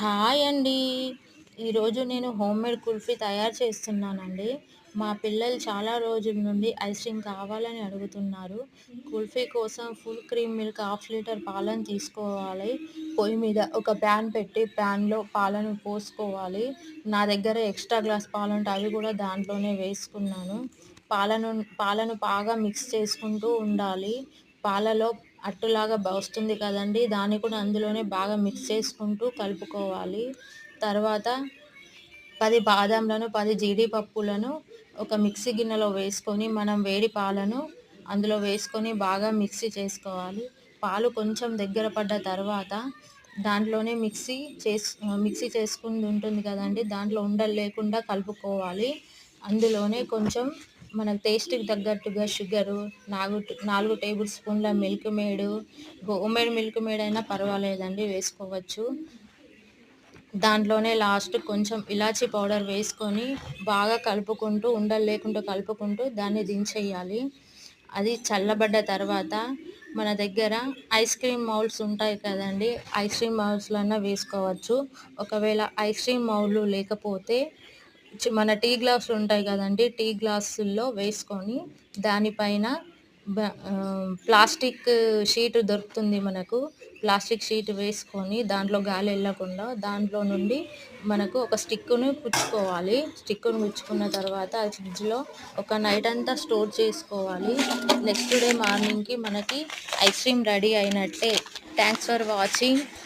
Hi అండి. ఈరోజు నేను హోమ్‌మేడ్ కుల్ఫీ తయారు చేస్తున్నానండి. మా పిల్లలు చాలా రోజుల నుండి ఐస్ క్రీమ్ కావాలని అడుగుతున్నారు. కుల్ఫీ కోసం full cream milk half litre పాలను తీసుకోవాలి. పొయ్యి మీద ఒక ప్యాన్ పెట్టి ప్యాన్‌లో పాలను పోసుకోవాలి. నా దగ్గర ఎక్స్‌ట్రా గ్లాస్ పాలుంటే అవి కూడా దాంట్లోనే వేసుకున్నాను. పాలను పాలను బాగా మిక్స్ చేసుకుంటూ ఉండాలి. పాలలో అట్టులాగా వస్తుంది కదండీ! దాన్ని కూడా అందులోనే బాగా మిక్స్ చేసుకుంటూ కలుపుకోవాలి. తర్వాత 10 బాదాంలను, 10 జీడిపప్పులను ఒక మిక్సీ గిన్నెలో వేసుకొని, మనం వేడి పాలను అందులో వేసుకొని బాగా మిక్సీ పాలు కొంచెం దగ్గర పడ్డ తర్వాత దాంట్లోనే మిక్సీ చేసుకుంది ఉంటుంది కదండీ! దాంట్లో ఉండలు లేకుండా కలుపుకోవాలి. అందులోనే కొంచెం మన టేస్ట్‌కి తగ్గట్టుగా షుగరు, 4 టేబుల్ స్పూన్ల మిల్క్ మేడు, హోమ్‌మేడ్ మిల్క్ మేడ్ అయినా పర్వాలేదండి వేసుకోవచ్చు. దాంట్లోనే లాస్ట్ కొంచెం ఇలాచీ పౌడర్ వేసుకొని బాగా కలుపుకుంటూ, ఉండలు లేకుండా కలుపుకుంటూ దాన్ని దించేయాలి. అది చల్లబడ్డ తర్వాత మన దగ్గర ఐస్ క్రీమ్ మౌల్డ్స్ ఉంటాయి కదండీ! ఐస్ క్రీమ్ మౌల్డ్స్‌లో అన్నా వేసుకోవచ్చు. ఒకవేళ ఐస్ క్రీమ్ మౌల్డ్‌లు లేకపోతే మన టీ గ్లాసులు ఉంటాయి కదండీ! టీ గ్లాసుల్లో వేసుకొని దానిపైన ప్లాస్టిక్ షీట్ దొరుకుతుంది మనకు. ప్లాస్టిక్ షీట్ వేసుకొని దాంట్లో గాలి ఎళ్ళకుండా దాంట్లో నుండి మనకు ఒక స్టిక్కుని గుచ్చుకోవాలి. స్టిక్కుని గుచ్చుకున్న తర్వాత అది ఫ్రిడ్జ్‌లో ఒక నైట్ అంతా స్టోర్ చేసుకోవాలి. నెక్స్ట్ డే మార్నింగ్‌కి మనకి ఐస్ క్రీమ్ రెడీ అయినట్టే. Thanks for watching.